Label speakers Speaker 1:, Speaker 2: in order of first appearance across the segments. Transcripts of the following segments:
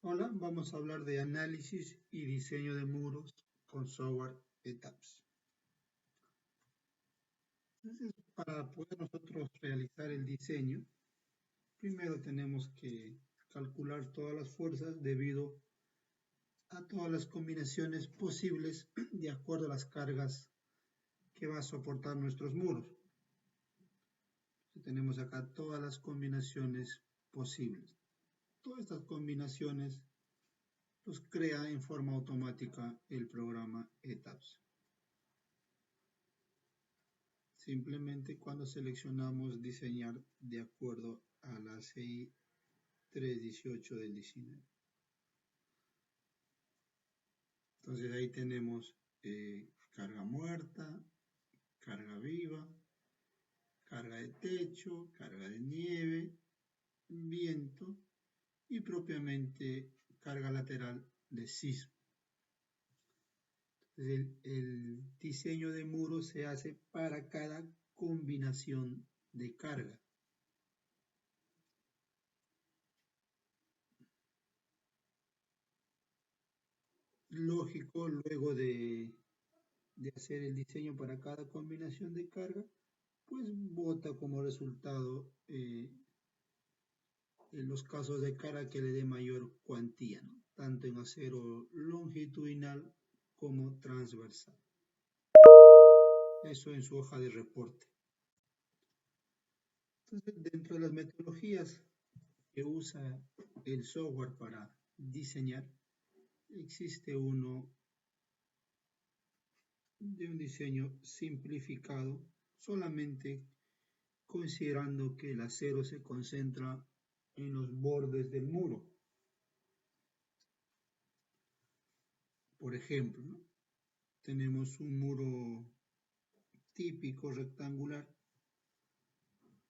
Speaker 1: Hola, vamos a hablar de análisis y diseño de muros con software ETAPS. Entonces, para poder nosotros realizar el diseño, primero tenemos que calcular todas las fuerzas debido a todas las combinaciones posibles de acuerdo a las cargas que va a soportar nuestros muros. Tenemos acá todas las combinaciones posibles. Todas estas combinaciones los crea en forma automática el programa ETAPS. Simplemente cuando seleccionamos diseñar de acuerdo a la CI 318 del 19. Entonces ahí tenemos carga muerta, carga viva, carga de techo, carga de nieve, viento y propiamente carga lateral de sismo. Entonces el diseño de muros se hace para cada combinación de carga. Lógico, luego de hacer el diseño para cada combinación de carga, pues bota como resultado en los casos de carga que le dé mayor cuantía, ¿no? Tanto en acero longitudinal como transversal. Eso en su hoja de reporte. Entonces, dentro de las metodologías que usa el software para diseñar, existe uno de un diseño simplificado, solamente considerando que el acero se concentra en los bordes del muro. Por ejemplo, ¿no? Tenemos un muro típico rectangular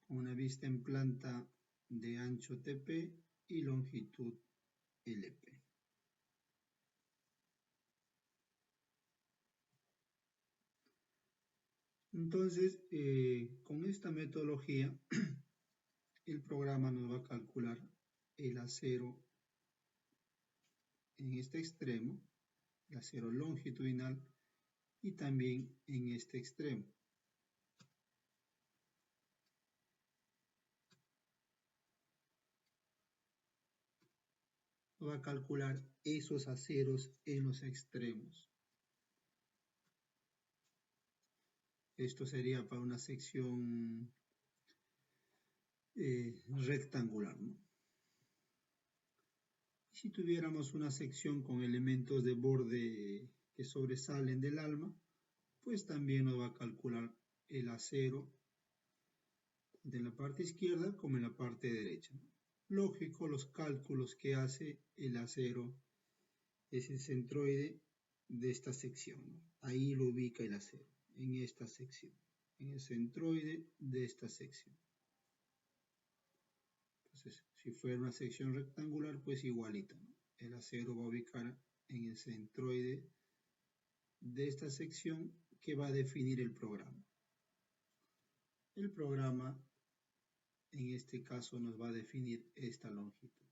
Speaker 1: con una vista en planta de ancho TP y longitud LP. Entonces, con esta metodología, el programa nos va a calcular el acero en este extremo, el acero longitudinal y también en este extremo. Va a calcular esos aceros en los extremos. Esto sería para una sección rectangular, ¿no? Si tuviéramos una sección con elementos de borde que sobresalen del alma, pues también nos va a calcular el acero de la parte izquierda como en la parte derecha, ¿no? Lógico, los cálculos que hace el acero es el centroide de esta sección, ¿no? Ahí lo ubica el acero, en esta sección, en el centroide de esta sección. Entonces, si fuera una sección rectangular, pues igualito, ¿no? El acero va a ubicar en el centroide de esta sección que va a definir el programa. El programa, en este caso, nos va a definir esta longitud.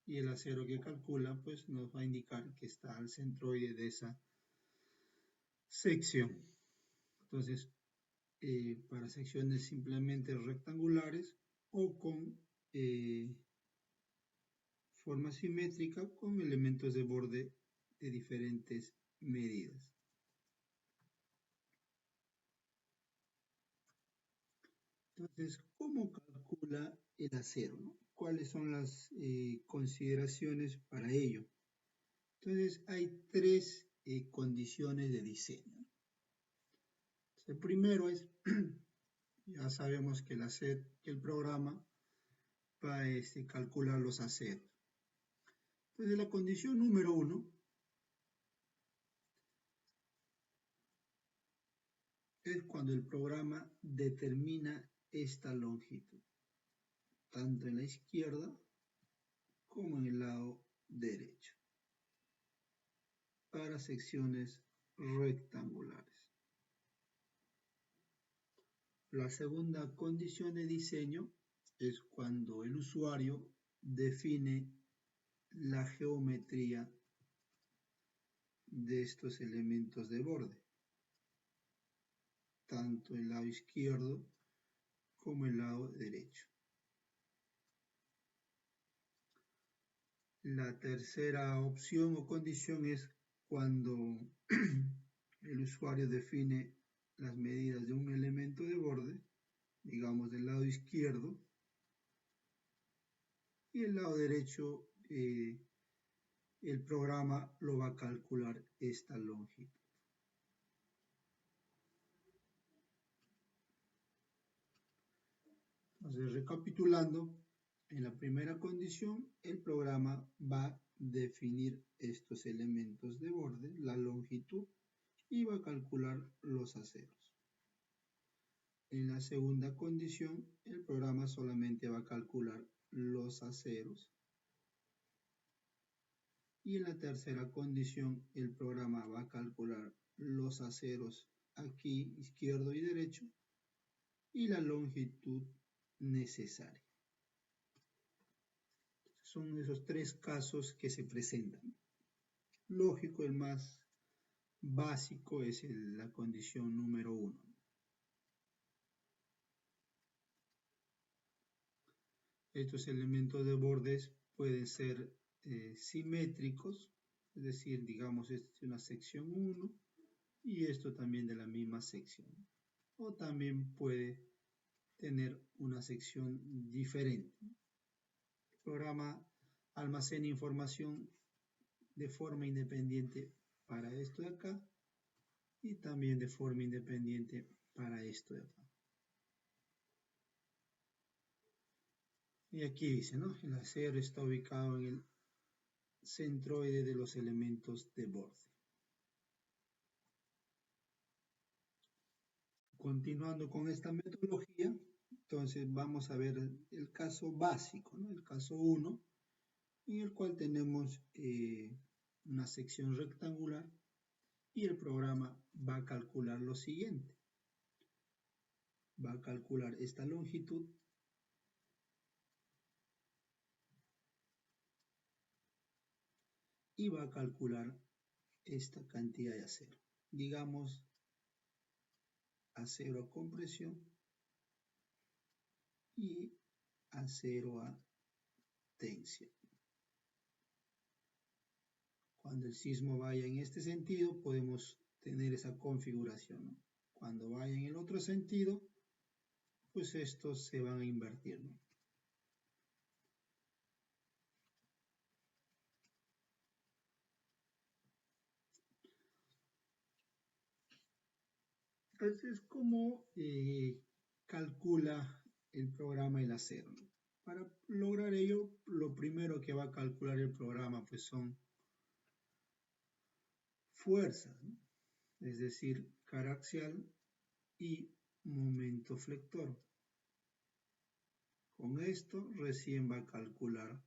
Speaker 1: Y el acero que calcula, pues nos va a indicar que está al centroide de esa sección. Entonces, para secciones simplemente rectangulares o con forma simétrica con elementos de borde de diferentes medidas. Entonces, ¿cómo calcula el acero, ¿no? ¿Cuáles son las consideraciones para ello? Entonces, hay tres condiciones de diseño. El primero es, ya sabemos que el programa va a calcular los aceros. Entonces, la condición número uno es cuando el programa determina esta longitud, tanto en la izquierda como en el lado derecho, para secciones rectangulares. La segunda condición de diseño es cuando el usuario define la geometría de estos elementos de borde, tanto el lado izquierdo como el lado derecho. La tercera opción o condición es cuando el usuario define las medidas de un elemento de borde, digamos del lado izquierdo, y el lado derecho el programa lo va a calcular esta longitud. Entonces, recapitulando, en la primera condición, el programa va a definir estos elementos de borde, la longitud, y va a calcular los aceros. En la segunda condición, el programa solamente va a calcular los aceros. Y en la tercera condición, el programa va a calcular los aceros aquí, izquierdo y derecho, y la longitud necesaria. Son esos tres casos que se presentan. Lógico, el más básico es la condición número 1. Estos elementos de bordes pueden ser simétricos, es decir, digamos, esta es una sección 1 y esto también de la misma sección. O también puede tener una sección diferente. El programa almacena información de forma independiente para esto de acá y también de forma independiente para esto de acá. Y aquí dice, ¿no? El acero está ubicado en el centroide de los elementos de borde. Continuando con esta metodología, entonces vamos a ver el caso básico, ¿no? El caso 1, en el cual tenemos una sección rectangular y el programa va a calcular lo siguiente. Va a calcular esta longitud y va a calcular esta cantidad de acero. Digamos, acero a compresión y acero a tensión. Cuando el sismo vaya en este sentido, podemos tener esa configuración, ¿no? Cuando vaya en el otro sentido, pues estos se van a invertir, ¿no? Entonces, ¿cómo calcula el programa el acero? Para lograr ello, lo primero que va a calcular el programa pues son fuerzas, ¿no? Es decir, carga axial y momento flector. Con esto recién va a calcular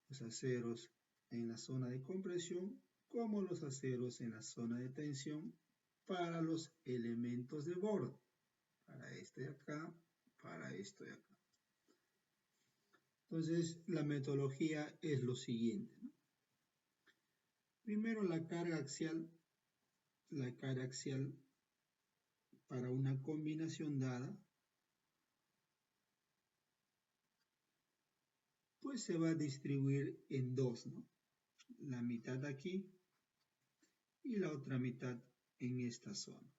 Speaker 1: los aceros en la zona de compresión como los aceros en la zona de tensión para los elementos de borde, para este de acá, para esto de acá. Entonces, la metodología es lo siguiente, ¿no? Primero, la carga axial para una combinación dada, pues se va a distribuir en dos, ¿no? La mitad aquí y la otra mitad en esta zona.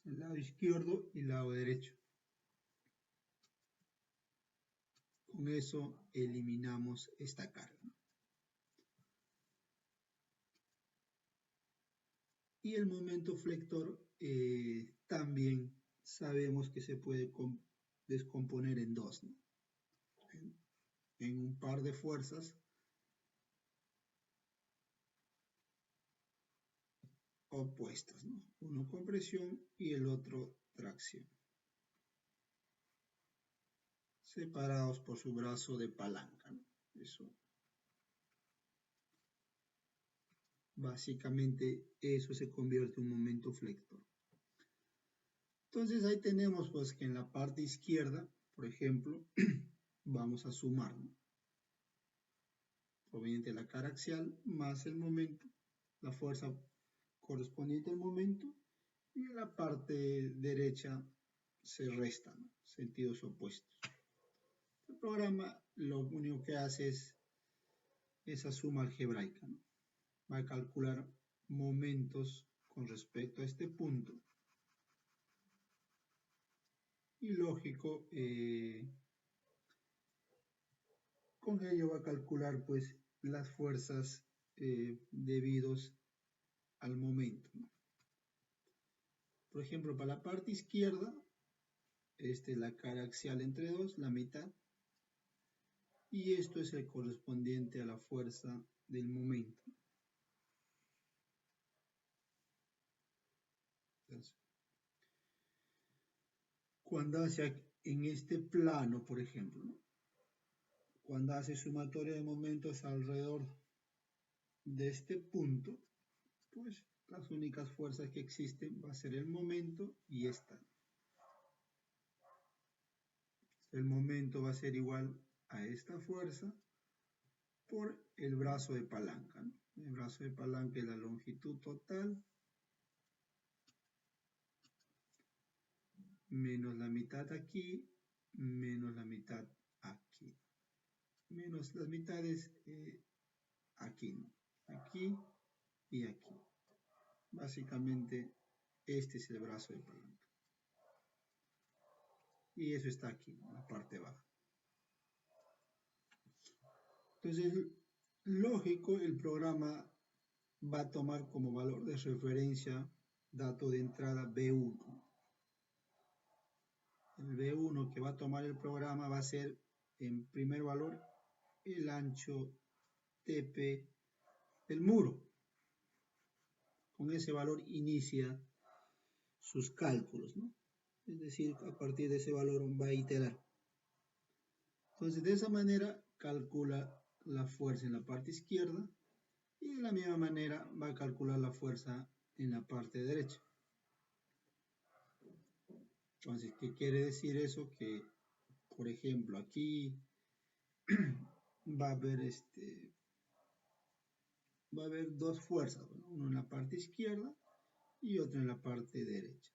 Speaker 1: El lado izquierdo y el lado derecho. Con eso eliminamos esta carga, ¿no? Y el momento flector también sabemos que se puede descomponer en dos, ¿no? En un par de fuerzas opuestas, ¿no? Uno compresión y el otro tracción. Separados por su brazo de palanca, ¿no? Eso. Básicamente eso se convierte en un momento flector. Entonces ahí tenemos pues que en la parte izquierda, por ejemplo, vamos a sumar, ¿no? Proveniente de la cara axial más el momento, la fuerza correspondiente al momento, y en la parte derecha se restan, ¿no? Sentidos opuestos. El programa lo único que hace es esa suma algebraica, ¿no? Va a calcular momentos con respecto a este punto. Y lógico, con ello va a calcular pues las fuerzas debidos al momento, ¿no? Por ejemplo, para la parte izquierda, la cara axial entre 2, la mitad, y esto es el correspondiente a la fuerza del momento. Entonces, cuando hace en este plano, por ejemplo, ¿no? Cuando hace sumatoria de momentos alrededor de este punto, pues las únicas fuerzas que existen va a ser el momento y esta. El momento va a ser igual a esta fuerza por el brazo de palanca, ¿no? El brazo de palanca es la longitud total menos la mitad aquí, menos la mitad aquí, menos las mitades aquí, ¿no? Aquí y aquí. Básicamente este es el brazo de palanca. Y eso está aquí, en la parte baja. Entonces, lógico, el programa va a tomar como valor de referencia dato de entrada B1. El B1 que va a tomar el programa va a ser, en primer valor, el ancho TP del muro. Con ese valor inicia sus cálculos, ¿no? Es decir, a partir de ese valor va a iterar. Entonces, de esa manera calcula la fuerza en la parte izquierda y de la misma manera va a calcular la fuerza en la parte derecha. Entonces, ¿qué quiere decir eso? Que, por ejemplo, aquí va a haber dos fuerzas, ¿no? Una en la parte izquierda y otra en la parte derecha.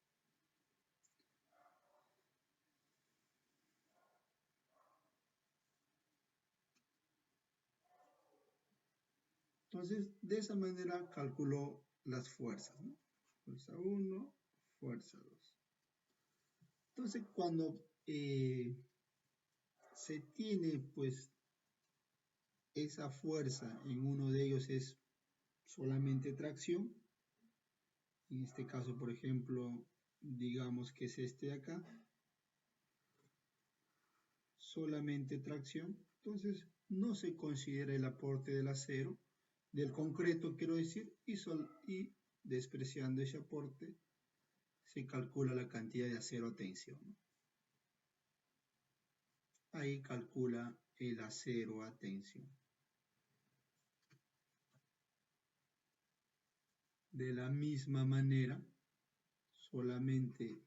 Speaker 1: Entonces, de esa manera calculó las fuerzas, ¿no? Fuerza 1, fuerza 2. Entonces, cuando se tiene, pues, esa fuerza en uno de ellos es solamente tracción. En este caso, por ejemplo, digamos que es este de acá. Solamente tracción. Entonces, no se considera el aporte del acero, del concreto, quiero decir, y despreciando ese aporte, se calcula la cantidad de acero a tensión, ¿no? Ahí calcula el acero a tensión. De la misma manera, solamente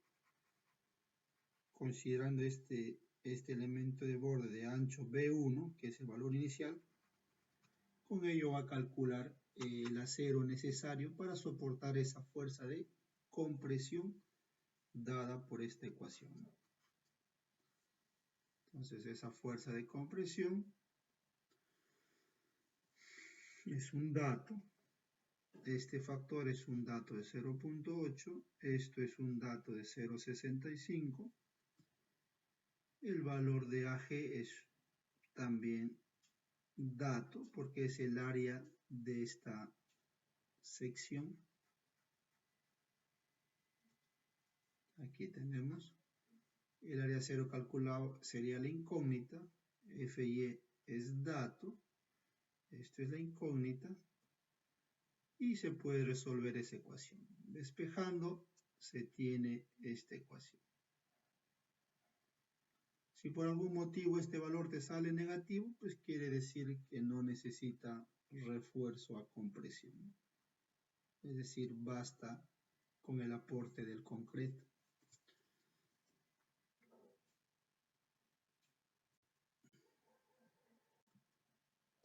Speaker 1: considerando este elemento de borde de ancho B1, que es el valor inicial, con ello va a calcular el acero necesario para soportar esa fuerza de compresión dada por esta ecuación. Entonces esa fuerza de compresión es un dato. Este factor es un dato de 0.8, esto es un dato de 0.65. El valor de AG es también dato porque es el área de esta sección. Aquí tenemos el área cero calculado, sería la incógnita. FY es dato, esto es la incógnita, y se puede resolver esa ecuación. Despejando se tiene esta ecuación. Si por algún motivo este valor te sale negativo, pues quiere decir que no necesita refuerzo a compresión. Es decir, basta con el aporte del concreto.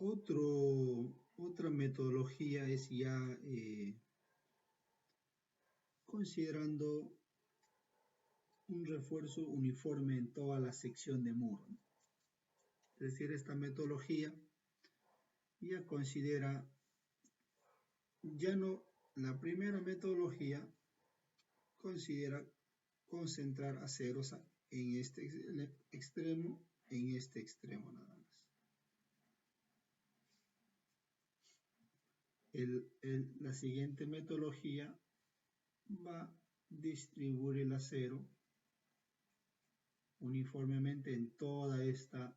Speaker 1: Otra metodología es ya considerando un refuerzo uniforme en toda la sección de muro. Es decir, esta metodología ya considera, ya no, la primera metodología considera concentrar aceros en este extremo, en este extremo nada más. La siguiente metodología va a distribuir el acero uniformemente en toda esta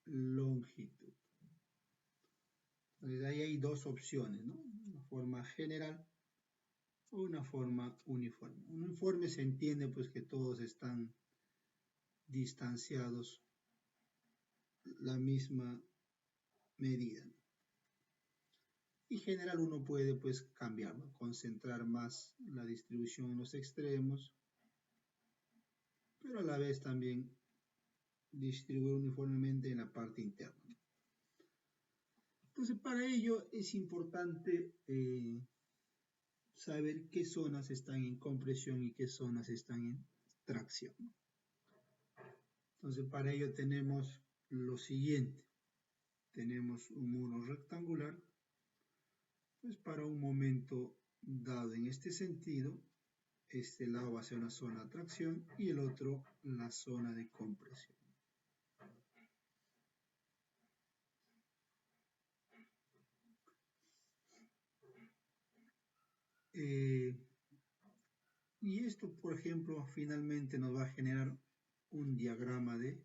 Speaker 1: longitud. Entonces ahí hay dos opciones, ¿no? Una forma general o una forma uniforme. Uniforme se entiende pues que todos están distanciados la misma medida. Y general uno puede pues cambiarlo, concentrar más la distribución en los extremos, pero a la vez también distribuir uniformemente en la parte interna. Entonces para ello es importante saber qué zonas están en compresión y qué zonas están en tracción. Entonces para ello tenemos lo siguiente. Tenemos un muro rectangular, pues para un momento dado en este sentido, este lado va a ser una zona de tracción y el otro la zona de compresión. Y esto, por ejemplo, finalmente nos va a generar un diagrama de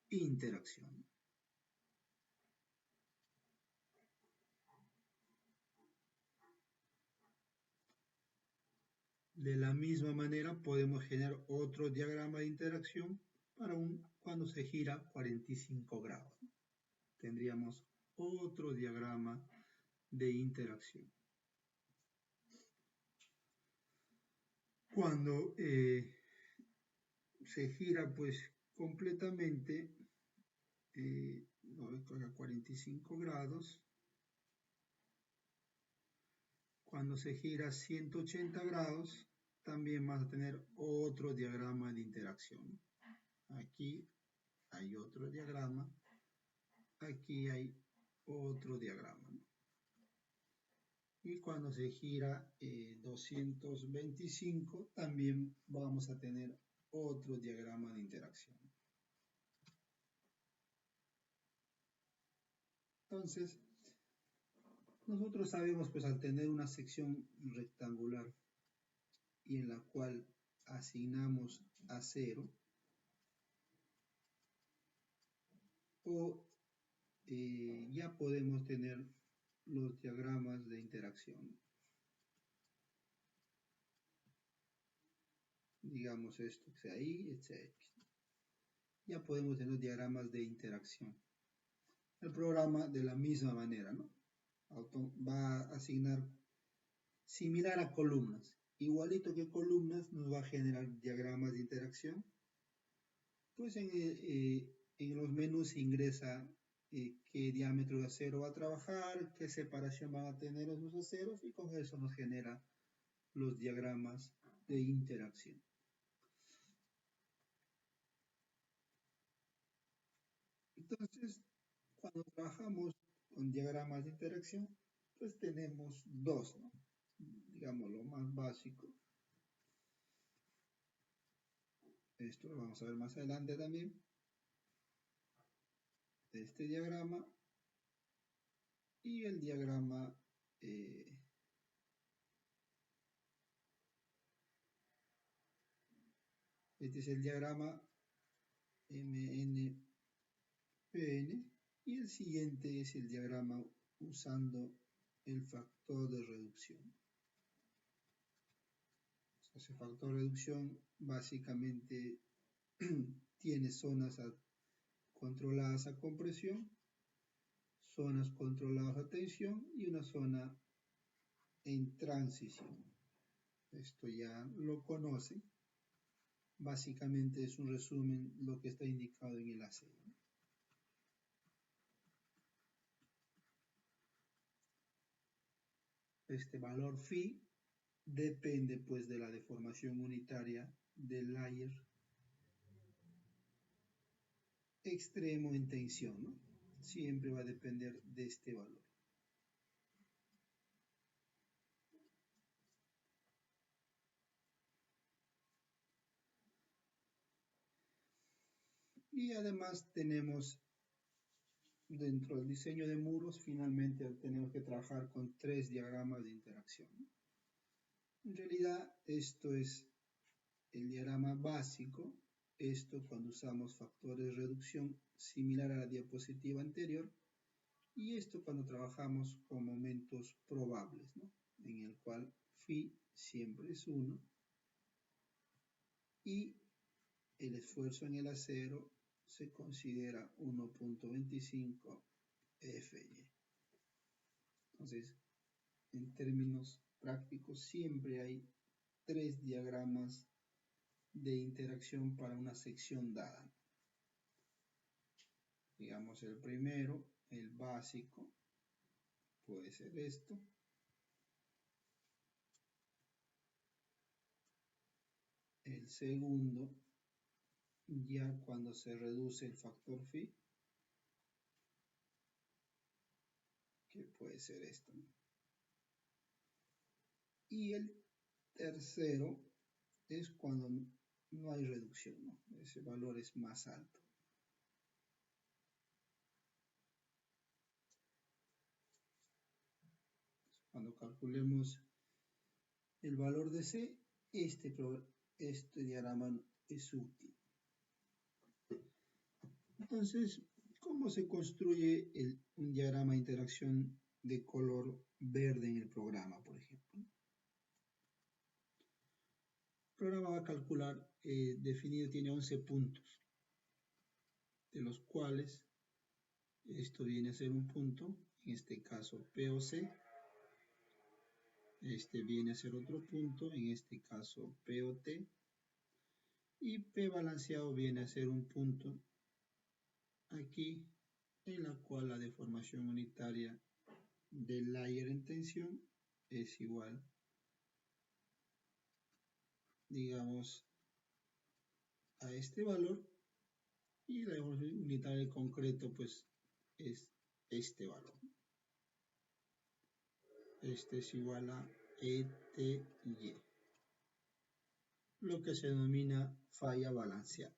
Speaker 1: interacción. De la misma manera podemos generar otro diagrama de interacción para cuando se gira 45 grados. Tendríamos otro diagrama de interacción. Cuando se gira pues completamente a 45 grados, cuando se gira 180 grados, también vas a tener otro diagrama de interacción. Aquí hay otro diagrama, aquí hay otro diagrama. Y cuando se gira 225, también vamos a tener otro diagrama de interacción. Entonces, nosotros sabemos, pues al tener una sección rectangular y en la cual asignamos acero, ya podemos tener los diagramas de interacción. Digamos esto que sea ahí, etc. Ya podemos tener diagramas de interacción. El programa de la misma manera, ¿no? Va a asignar similar a columnas. Igualito que columnas nos va a generar diagramas de interacción. Pues en los menús ingresa qué diámetro de acero va a trabajar, qué separación van a tener esos aceros y con eso nos genera los diagramas de interacción. Entonces, cuando trabajamos con diagramas de interacción, pues tenemos dos, ¿no? Digamos lo más básico. Esto lo vamos a ver más adelante también. Este diagrama y el diagrama este es el diagrama MNPN y el siguiente es el diagrama usando el factor de reducción. Ese factor de reducción básicamente tiene zonas controladas a compresión, zonas controladas a tensión y una zona en transición. Esto ya lo conocen. Básicamente es un resumen lo que está indicado en el acero. Este valor phi depende pues de la deformación unitaria del layer extremo en tensión, ¿no? Siempre va a depender de este valor. Y además tenemos dentro del diseño de muros, finalmente tenemos que trabajar con 3 diagramas de interacción. En realidad, esto es el diagrama básico. Esto cuando usamos factores de reducción similar a la diapositiva anterior. Y esto cuando trabajamos con momentos probables, ¿no? En el cual phi siempre es 1 y el esfuerzo en el acero se considera 1.25 Fy. Entonces, en términos prácticos, siempre hay 3 diagramas de interacción para una sección dada. Digamos el primero, el básico, puede ser esto. El segundo, ya cuando se reduce el factor phi, que puede ser esto. Y el tercero es cuando no hay reducción, ¿no? Ese valor es más alto. Cuando calculemos el valor de C, este diagrama es útil. Entonces, ¿cómo se construye un diagrama de interacción de color verde en el programa, por ejemplo? El programa va a calcular, definido, tiene 11 puntos, de los cuales esto viene a ser un punto, en este caso P o C. Este viene a ser otro punto, en este caso P o T. Y P balanceado viene a ser un punto aquí, en la cual la deformación unitaria del layer en tensión es igual, digamos, a este valor, y la deformación unitaria del concreto pues es este valor. Este es igual a ETY, lo que se denomina falla balanceada.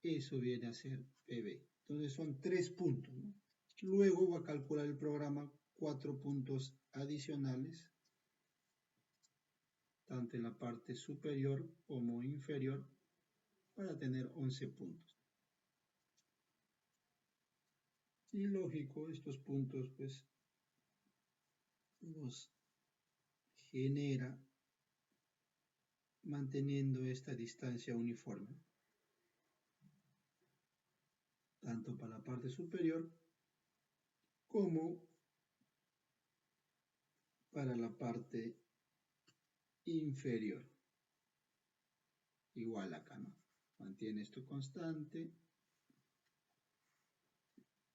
Speaker 1: Eso viene a ser PB. Entonces son 3 puntos, ¿no? Luego va a calcular el programa 4 puntos adicionales, tanto en la parte superior como inferior, para tener 11 puntos. Y lógico, estos puntos pues los genera manteniendo esta distancia uniforme, tanto para la parte superior como para la parte inferior. Igual acá, ¿no? Mantiene esto constante.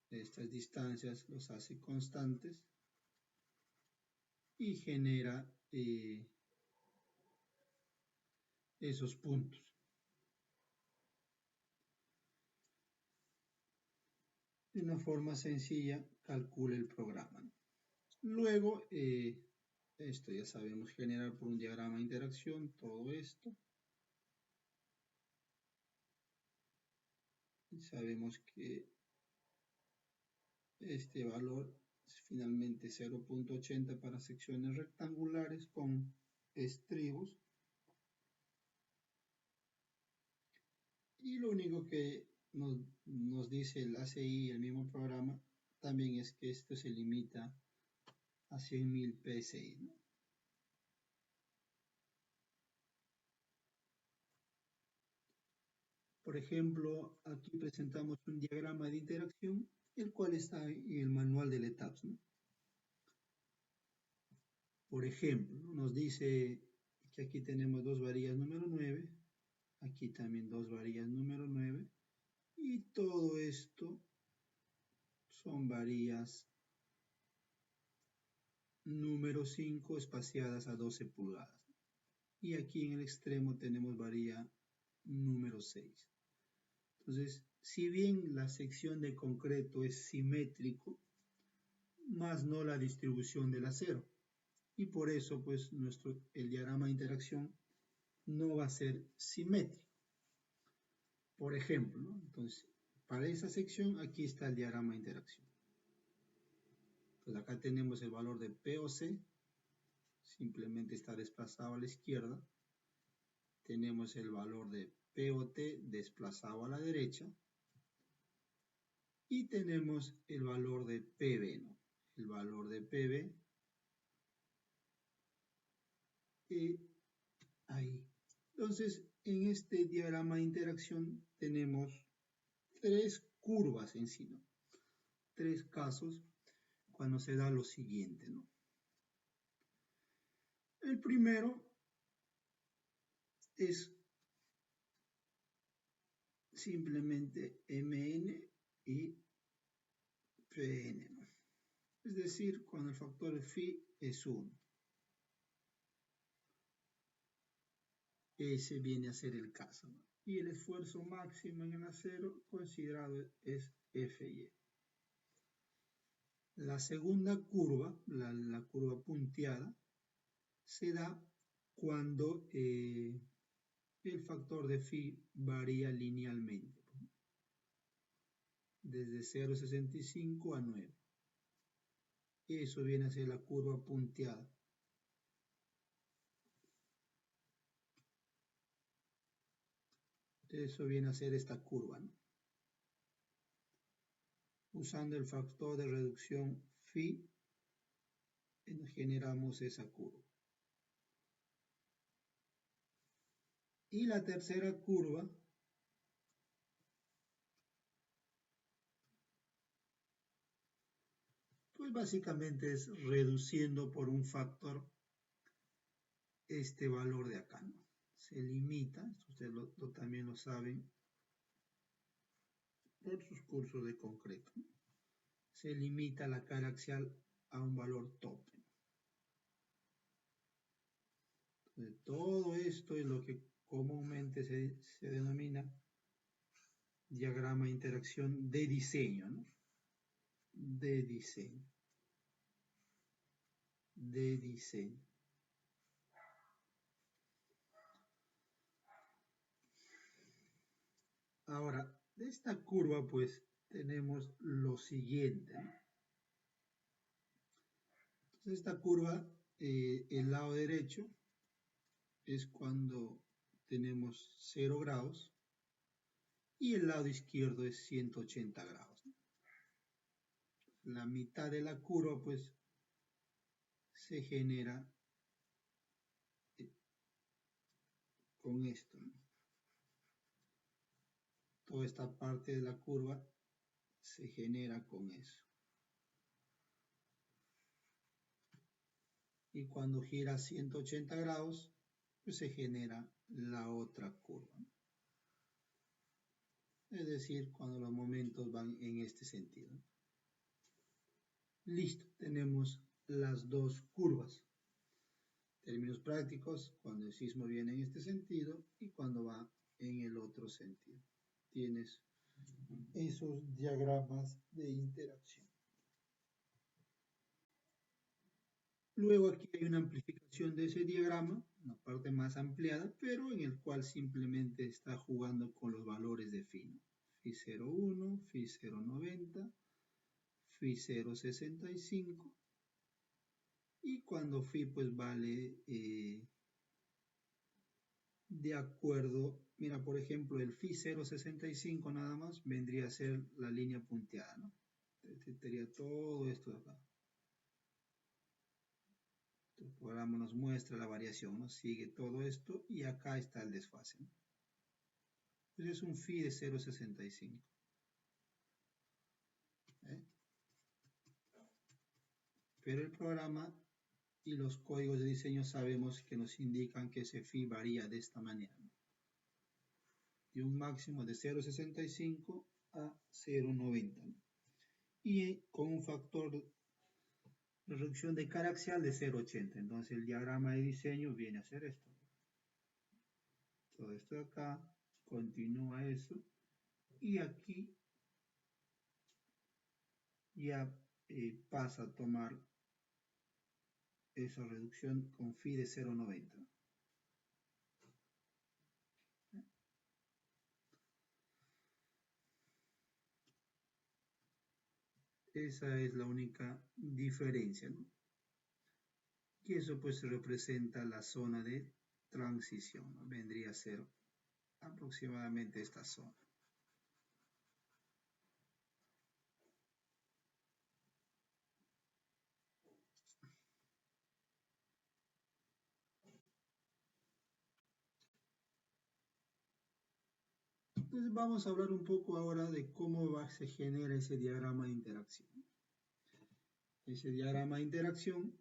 Speaker 1: Estas distancias los hace constantes y genera esos puntos. De una forma sencilla calcula el programa. Luego, esto ya sabemos generar por un diagrama de interacción, todo esto. Y sabemos que este valor es finalmente 0.80 para secciones rectangulares con estribos. Y lo único que nos dice el ACI, el mismo programa, también es que esto se limita a 100.000 PSI, ¿no? Por ejemplo, aquí presentamos un diagrama de interacción, el cual está en el manual del ETABS, ¿no? Por ejemplo, nos dice que aquí tenemos 2 varillas número 9, aquí también 2 varillas número 9, y todo esto son varillas número 5 espaciadas a 12 pulgadas. Y aquí en el extremo tenemos varilla número 6. Entonces, si bien la sección de concreto es simétrico, más no la distribución del acero. Y por eso, pues, el diagrama de interacción no va a ser simétrico. Por ejemplo, ¿no? Entonces, para esa sección, aquí está el diagrama de interacción. Entonces, acá tenemos el valor de POC, simplemente está desplazado a la izquierda. Tenemos el valor de POT desplazado a la derecha. Y tenemos el valor de PB, ¿no? El valor de PB ahí. Entonces, en este diagrama de interacción tenemos 3 curvas en sí, ¿no? 3 casos cuando se da lo siguiente, ¿no? El primero es simplemente Mn y Pn, ¿no? Es decir, cuando el factor phi es 1. Ese viene a ser el caso, ¿no? Y el esfuerzo máximo en el acero considerado es Fy. La segunda curva, la curva punteada, se da cuando el factor de phi varía linealmente, desde 0,65 a 9. Eso viene a ser la curva punteada. Eso viene a ser esta curva, ¿no? Usando el factor de reducción phi, generamos esa curva. Y la tercera curva pues básicamente es reduciendo por un factor este valor de acá, ¿no? Se limita, ustedes también lo saben por sus cursos de concreto, ¿no? Se limita la cara axial a un valor tope. Entonces, todo esto es lo que comúnmente se denomina diagrama de interacción de diseño, ¿no? De diseño. De diseño. Ahora, de esta curva, pues, tenemos lo siguiente, ¿no? Entonces, esta curva, el lado derecho, es cuando tenemos 0 grados, y el lado izquierdo es 180 grados, ¿no? La mitad de la curva, pues, se genera con esto, ¿no? Toda esta parte de la curva se genera con eso. Y cuando gira 180 grados, pues se genera la otra curva, ¿no? Es decir, cuando los momentos van en este sentido. Listo, tenemos las dos curvas. Términos prácticos, cuando el sismo viene en este sentido y cuando va en el otro sentido. Tienes esos diagramas de interacción. Luego aquí hay una amplificación de ese diagrama, una parte más ampliada, pero en el cual simplemente está jugando con los valores de phi, ¿no? Phi 0,1, phi 0,90, phi 0,65, y cuando phi pues vale de acuerdo, mira, por ejemplo, el phi 0,65 nada más vendría a ser la línea punteada, ¿no? Entonces, tendría todo esto de acá. El programa nos muestra la variación, ¿no? Sigue todo esto y acá está el desfase, ¿no? Entonces es un phi de 0,65. Pero el programa y los códigos de diseño sabemos que nos indican que ese phi varía de esta manera, ¿no? De un máximo de 0,65 a 0,90, ¿no? Y con un factor La reducción de cara axial de 0,80. Entonces el diagrama de diseño viene a ser esto. Todo esto de acá, continúa eso. Y aquí ya pasa a tomar esa reducción con phi de 0,90. Esa es la única diferencia, ¿no? Y eso pues representa la zona de transición, ¿no? Vendría a ser aproximadamente esta zona. Entonces vamos a hablar un poco ahora de cómo se genera ese diagrama de interacción. Ese diagrama de interacción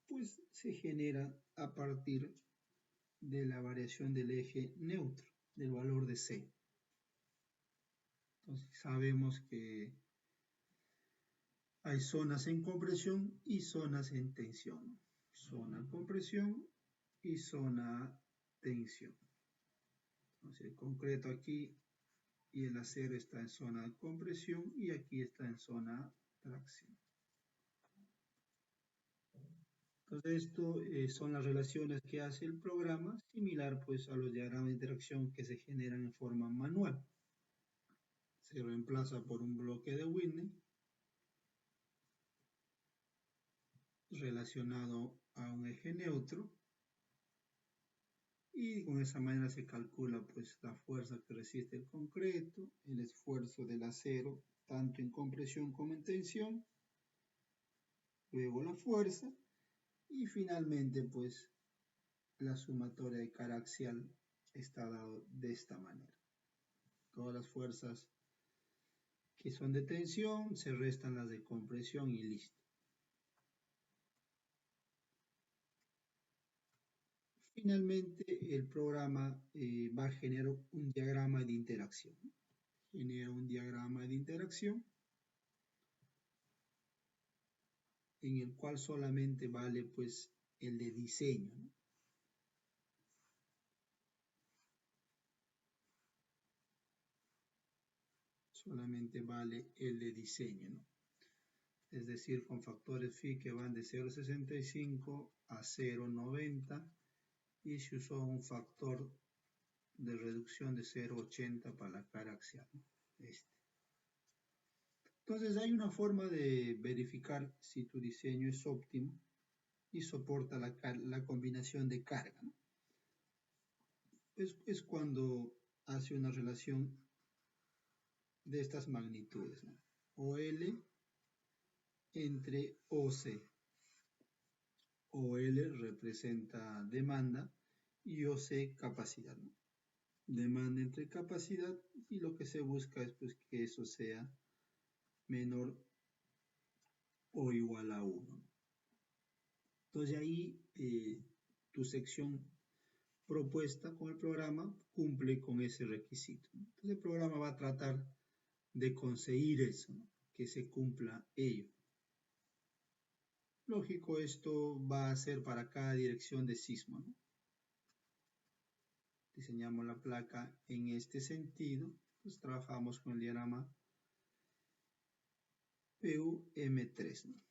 Speaker 1: pues se genera a partir de la variación del eje neutro, del valor de C. Entonces sabemos que hay zonas en compresión y zonas en tensión. Zona compresión y zona tensión. Entonces el concreto aquí y el acero está en zona de compresión y aquí está en zona tracción. Entonces esto son las relaciones que hace el programa, similar pues a los diagramas de interacción que se generan en forma manual. Se reemplaza por un bloque de Whitney relacionado a un eje neutro y con esa manera se calcula pues la fuerza que resiste el concreto, el esfuerzo del acero tanto en compresión como en tensión, luego la fuerza y finalmente pues la sumatoria de cara axial está dado de esta manera. Todas las fuerzas que son de tensión se restan las de compresión y listo. Finalmente, el programa va a generar un diagrama de interacción. Genera un diagrama de interacción en el cual solamente vale pues el de diseño, ¿no? Solamente vale el de diseño, ¿no? Es decir, con factores phi que van de 0,65 a 0,90 y se usó un factor de reducción de 0,80 para la cara axial, ¿no? Entonces hay una forma de verificar si tu diseño es óptimo y soporta la combinación de carga, ¿no? Es cuando hace una relación de estas magnitudes, ¿no? OL entre OC. OL representa demanda y OC capacidad, ¿no? Demanda entre capacidad y lo que se busca es pues, que eso sea menor o igual a 1. Entonces ahí tu sección propuesta con el programa cumple con ese requisito. Entonces el programa va a tratar de conseguir eso, ¿no? Que se cumpla ello. Lógico, esto va a ser para cada dirección de sismo, ¿no? Diseñamos la placa en este sentido, pues trabajamos con el diagrama PU-M3, ¿no?